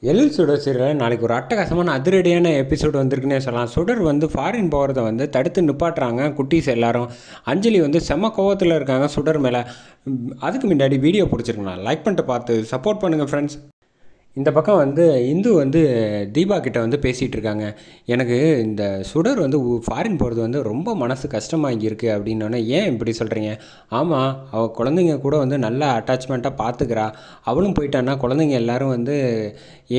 எழில் சுடர் சீரியல் நாளைக்கு ஒரு அட்டகாசமான அதிரடியான எபிசோடு வந்திருக்குன்னே சொல்லலாம். சுடர் வந்து ஃபாரின் போகிறத வந்து தடுத்து நிப்பாட்டுறாங்க குட்டீஸ் எல்லாரும். அஞ்சலி வந்து செம்ம கோவத்தில் இருக்காங்க சுடர் மேலே. அதுக்கு முன்னாடி வீடியோ பிடிச்சிருக்குண்ணா லைக் பண்ணிட்டு பார்த்து சப்போர்ட் பண்ணுங்கள் ஃப்ரெண்ட்ஸ். இந்த பக்கம் வந்து இந்து வந்து தீபா கிட்ட வந்து பேசிகிட்டு இருக்காங்க. எனக்கு இந்த சுடர் வந்து ஃபாரின் போகிறது வந்து ரொம்ப மனசு கஷ்டமாக இங்கே இருக்குது அப்படின்னோடனே, ஏன் இப்படி சொல்கிறீங்க? ஆமாம், அவள் குழந்தைங்க கூட வந்து நல்லா அட்டாச்மெண்ட்டாக பார்த்துக்கிறா. அவளும் போயிட்டான்னா குழந்தைங்க எல்லோரும் வந்து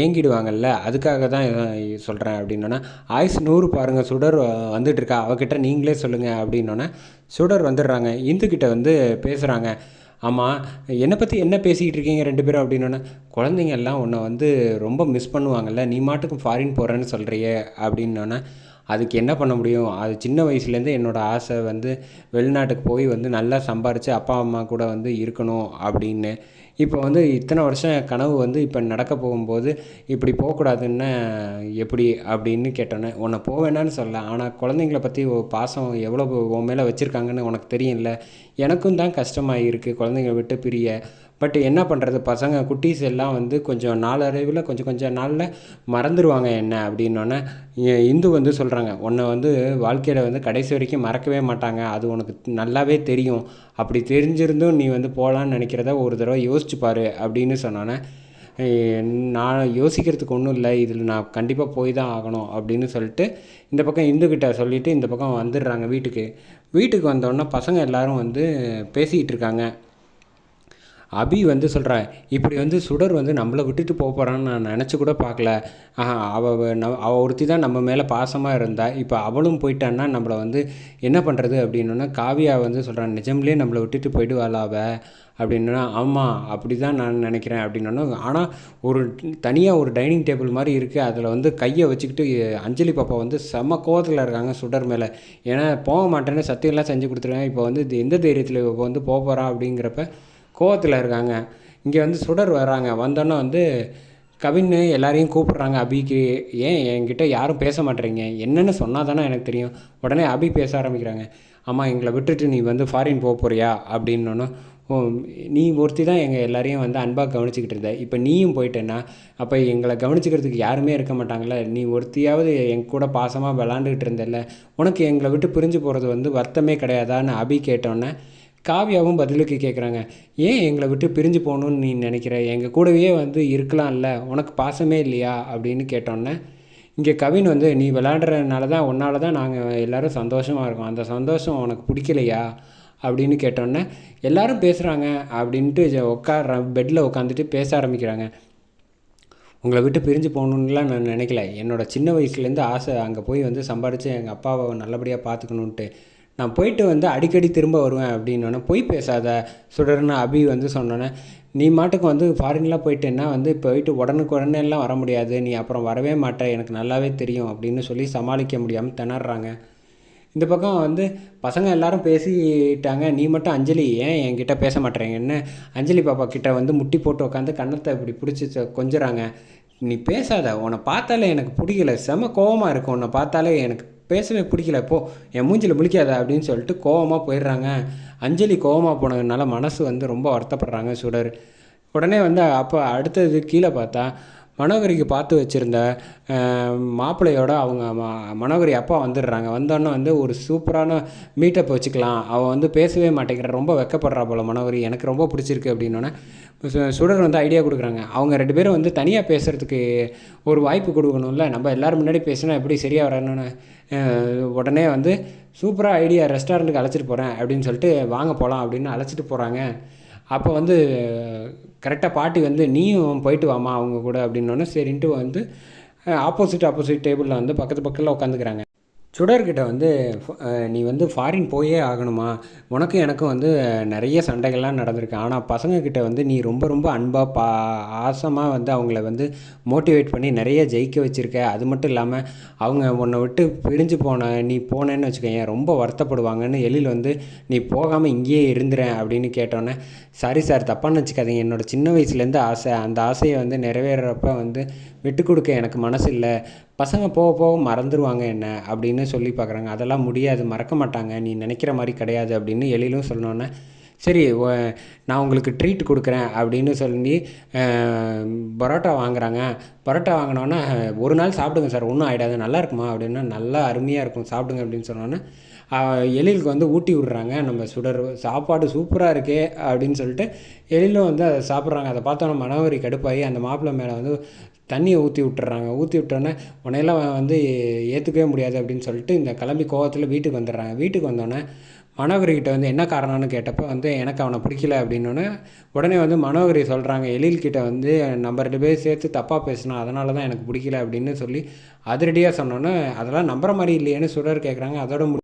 ஏங்கிடுவாங்கல்ல, அதுக்காக தான் சொல்கிறேன் அப்படின்னோடனே, ஆயுஸ் 100 பாருங்கள் சுடர் வந்துட்டுருக்கா, அவகிட்ட நீங்களே சொல்லுங்கள் அப்படின்னோடனே சுடர் வந்துடுறாங்க. இந்துக்கிட்ட வந்து பேசுகிறாங்க. ஆமாம், என்னை பற்றி என்ன பேசிக்கிட்டு இருக்கீங்க 2 பேரும் அப்படின்னோடனே, குழந்தைங்க எல்லாம் உன்னை வந்து ரொம்ப மிஸ் பண்ணுவாங்கல்ல, நீ மாட்டுக்கு ஃபாரின் போகிறேன்னு சொல்கிறியே அப்படின்னோடனே, அதுக்கு என்ன பண்ண முடியும்? அது சின்ன வயசுலேருந்து என்னோடய ஆசை வந்து வெளிநாட்டுக்கு போய் வந்து நல்லா சம்பாரித்து அப்பா அம்மா கூட வந்து இருக்கணும் அப்படின்னு. இப்போ வந்து இத்தனை வருஷம் கனவு வந்து இப்போ நடக்க போகும்போது இப்படி போகக்கூடாதுன்னு எப்படி அப்படின்னு கேட்டோன்னே, உன்னை போவேணான்னு சொல்ல, ஆனால் குழந்தைங்கள பற்றி பாசம் எவ்வளோ உன் மேலே வச்சுருக்காங்கன்னு உனக்கு தெரியும்ல. எனக்கும் தான் கஷ்டமாக இருக்குது குழந்தைங்கள விட்டு பிரிய. பட் என்ன பண்ணுறது, பசங்க குட்டீஸ் எல்லாம் வந்து கொஞ்சம் நாளடைவில் கொஞ்சம் கொஞ்சம் நாளில் மறந்துடுவாங்க என்ன அப்படின்னோடனே, இந்து வந்து சொல்கிறாங்க, உன்னை வந்து வாழ்க்கையில் வந்து கடைசி வரைக்கும் மறக்கவே மாட்டாங்க, அது உனக்கு நல்லாவே தெரியும். அப்படி தெரிஞ்சிருந்தும் நீ வந்து போகலான்னு நினைக்கிறத ஒரு தடவை யோசிச்சு பாரு அப்படின்னு சொன்னோன்னே, நான் யோசிக்கிறதுக்கு ஒன்றும் இல்லை, இதில் நான் கண்டிப்பாக போய் தான் ஆகணும் அப்படின்னு சொல்லிட்டு இந்த பக்கம் இந்துக்கிட்ட சொல்லிவிட்டு இந்த பக்கம் வந்துடுறாங்க வீட்டுக்கு. வீட்டுக்கு வந்தோடனே பசங்க எல்லோரும் வந்து பேசிக்கிட்டு இருக்காங்க. அபி வந்து சொல்கிறா, இப்படி வந்து சுடர் வந்து நம்மளை விட்டுட்டு போகிறான்னு நான் நினச்சி கூட பார்க்கல. அவள் ஒருத்தி தான் நம்ம மேலே பாசமாக இருந்தா, இப்போ அவளும் போயிட்டான்னா நம்மளை வந்து என்ன பண்ணுறது அப்படின்னோன்னா, காவியா வந்து சொல்கிறான், நிஜம்லேயே நம்மளை விட்டுட்டு போயிடுவாளா அவள் அப்படின்னா, ஆமாம் அப்படி தான் நான் நினைக்கிறேன் அப்படின்னோன்னா, ஆனால் ஒரு தனியாக ஒரு டைனிங் டேபிள் மாதிரி இருக்குது, அதில் வந்து கையை வச்சுக்கிட்டு அஞ்சலி பாப்பா வந்து செம்ம கோவத்தில் இருக்காங்க சுடர் மேலே. ஏன்னா போக மாட்டேன்னு சத்தியெல்லாம் செஞ்சு கொடுத்துருக்காங்க, இப்போ வந்து எந்த தைரியத்தில் இப்போ வந்து போக போகிறான் அப்படிங்கிறப்ப கோவத்தில் இருக்காங்க. இங்கே வந்து சுடர் வராங்க. வந்தோன்னே வந்து கவின் எல்லாரையும் கூப்பிட்றாங்க அபிக்கு. ஏன் என்கிட்ட யாரும் பேச மாட்டேறீங்க, என்னென்னு சொன்னால் தானே எனக்கு தெரியும். உடனே அபி பேச ஆரம்பிக்கிறாங்க. ஆமாம், எங்களை விட்டுட்டு நீ வந்து ஃபாரின் போக போகிறியா அப்படின்னோன்னு, ஓ நீ ஒருத்தி தான் எங்கள் எல்லாரையும் வந்து அன்பாக கவனிச்சிக்கிட்டு இருந்த, இப்போ நீயும் போயிட்டேன்னா அப்போ எங்களை கவனிச்சிக்கிறதுக்கு யாருமே இருக்க மாட்டாங்களே, நீ ஒருத்தியாவது என் கூட பாசமாக விளாண்டுக்கிட்டு இருந்தல்ல, உனக்கு எங்களை விட்டு பிரிஞ்சு போகிறது வந்து வருத்தமே கிடையாதான்னு அபி கேட்டோன்னே, காவியாவும் பதிலுக்கு கேட்குறாங்க, ஏன் எங்களை விட்டு பிரிஞ்சு போகணுன்னு நீ நினைக்கிற, எங்கள் கூடவே வந்து இருக்கலாம்ல, உனக்கு பாசமே இல்லையா அப்படின்னு கேட்டோன்னே, இங்கே கவின் வந்து நீ விளையாடுறதுனால தான் உன்னால தான் நாங்கள் எல்லோரும் சந்தோஷமாக இருக்கோம், அந்த சந்தோஷம் உனக்கு பிடிக்கலையா அப்படின்னு கேட்டோன்னே, எல்லோரும் பேசுகிறாங்க அப்படின்ட்டு பெட்டில் உட்காந்துட்டு பேச ஆரம்பிக்கிறாங்க. உங்களை விட்டு பிரிஞ்சு போகணுன்னுலாம் நான் நினைக்கல, என்னோடய சின்ன வயசுலேருந்து ஆசை அங்கே போய் வந்து சம்பாரித்து எங்கள் அப்பாவை நல்லபடியாக பார்த்துக்கணுன்ட்டு. நான் போயிட்டு வந்து அடிக்கடி திரும்ப வருவேன் அப்படின்னோடனே, பொய் பேசாத சுடர்னு அபி வந்து சொன்னோன்னே, நீ மாட்டுக்கு வந்து ஃபாரின்லாம் போயிட்டேன்னா வந்து போயிட்டு உடனே எல்லாம் வர முடியாது, நீ அப்புறம் வரவே மாட்டே, எனக்கு நல்லாவே தெரியும் அப்படின்னு சொல்லி சமாளிக்க முடியாமல் திணறாங்க. இந்த பக்கம் வந்து பசங்க எல்லாரும் பேசிட்டாங்க. நீ மட்டும் அஞ்சலி ஏன் என்கிட்ட பேச மாட்டேறீங்கன்னு அஞ்சலி பாப்பா கிட்ட வந்து முட்டி போட்டு உட்காந்து கன்னத்தை இப்படி பிடிச்சி கொஞ்சுறாங்க. நீ பேசாத, உன்னை பார்த்தாலே எனக்கு பிடிக்கல, செம கோவமாக இருக்கும், உன்னை பார்த்தாலே எனக்கு பேசவே பிடிக்கல, போ என் மூஞ்சில் முழிக்காத அப்படின்னு சொல்லிட்டு கோவமாக போயிடுறாங்க. அஞ்சலி கோவமாக போனதுனால மனசு வந்து ரொம்ப வருத்தப்படுறாங்க சுடர். உடனே வந்து அப்போ அடுத்தது கீழே பார்த்தா மனோகரிக்கு பார்த்து வச்சுருந்த மாப்பிள்ளையோட அவங்க மனோகரி அப்பா வந்துடுறாங்க. வந்தோடனே வந்து ஒரு சூப்பரான மீட்டப் வச்சுக்கலாம், அவள் வந்து பேசவே மாட்டேங்கிற, ரொம்ப வெக்கப்படுறா போல் மனோகரி, எனக்கு ரொம்ப பிடிச்சிருக்கு அப்படின்னோடனே சுடர் வந்து ஐடியா கொடுக்குறாங்க. அவங்க 2 பேரும் வந்து தனியாக பேசுகிறதுக்கு ஒரு வாய்ப்பு கொடுக்கணும்ல, நம்ம எல்லோரும் முன்னாடி பேசினா எப்படி சரியாக வரணும்னு உடனே வந்து சூப்பராக ஐடியா, ரெஸ்டாரண்ட்டுக்கு அழைச்சிட்டு போகிறேன் அப்படின்னு சொல்லிட்டு வாங்க போகலாம் அப்படின்னு அழைச்சிட்டு போகிறாங்க. அப்போ வந்து கரெக்டாக பாட்டி வந்து நீயும் போயிட்டு வாமா அவங்க கூட அப்படின்னோடனே சரின்ட்டு வந்து ஆப்போசிட் டேபிளில் வந்து பக்கத்தில் உட்காந்துக்கிறாங்க. சுடர்கிட்ட வந்து நீ வந்து ஃபாரின் போயே ஆகணுமா, உனக்கும் எனக்கும் வந்து நிறைய சண்டைகள்லாம் நடந்திருக்கு, ஆனால் பசங்கக்கிட்ட வந்து நீ ரொம்ப அன்பாக ஆசமாக வந்து அவங்கள வந்து மோட்டிவேட் பண்ணி நிறைய ஜெயிக்க வச்சுருக்க. அது மட்டும் இல்லாமல் அவங்க உன்னை விட்டு பிரிஞ்சு நீ போனேன்னு வச்சுக்கோங்க ரொம்ப வருத்தப்படுவாங்கன்னு எழில் வந்து நீ போகாமல் இங்கேயே இருந்துறேன் அப்படின்னு கேட்டோன்னே, சாரி சார் தப்பான்னு வச்சுக்காதீங்க, என்னோடய சின்ன வயசுலேருந்து ஆசை, அந்த ஆசையை வந்து நிறைவேறப்ப வந்து விட்டு கொடுக்க எனக்கு மனசு இல்லை, பசங்க போக போக மறந்துடுவாங்க என்ன அப்படின்னு சொல்லி பார்க்குறாங்க. அதெல்லாம் முடியாது, மறக்க மாட்டாங்க, நீ நினைக்கிற மாதிரி கிடையாது அப்படின்னு எழிலும் சொன்னோன்னே, சரி நான் உங்களுக்கு ட்ரீட் கொடுக்குறேன் அப்படின்னு சொல்லி பரோட்டா வாங்குறாங்க. பரோட்டா வாங்கினோன்னே ஒரு நாள் சாப்பிடுங்க சார், ஒன்றும் ஆகிடாது, நல்லா இருக்குமா அப்படின்னா, நல்லா அருமையாக இருக்கும் சாப்பிடுங்க அப்படின்னு சொன்னோன்னே எழிலுக்கு வந்து ஊட்டி விட்றாங்க நம்ம சுடர். சாப்பாடு சூப்பராக இருக்கே அப்படின்னு சொல்லிட்டு எழிலும் வந்து அதை சாப்பிட்றாங்க. அதை பார்த்தோன்னா மனோகரி கடுப்பாகி அந்த மாப்பிள்ளை மேலே வந்து தண்ணியை ஊற்றி விட்டுறாங்க. ஊற்றி விட்டோன்னே உன்னையெல்லாம் வந்து ஏற்றுக்கவே முடியாது அப்படின்னு சொல்லிட்டு இந்த கிளம்பி கோவத்தில் வீட்டுக்கு வந்துடுறாங்க. வீட்டுக்கு வந்தோடனே மனோகரிக்கிட்ட வந்து என்ன காரணம்னு கேட்டப்போ வந்து எனக்கு அவனை பிடிக்கல அப்படின்னோடனே உடனே வந்து மனோகரி சொல்கிறாங்க, எழில்கிட்ட வந்து நம்ம 2 பேர் சேர்த்து தப்பாக பேசினோம், அதனால தான் எனக்கு பிடிக்கல அப்படின்னு சொல்லி அதிரடியாக சொன்னோன்னே, அதெல்லாம் நம்புற மாதிரி இல்லையேன்னு சுடர் கேட்குறாங்க. அதோட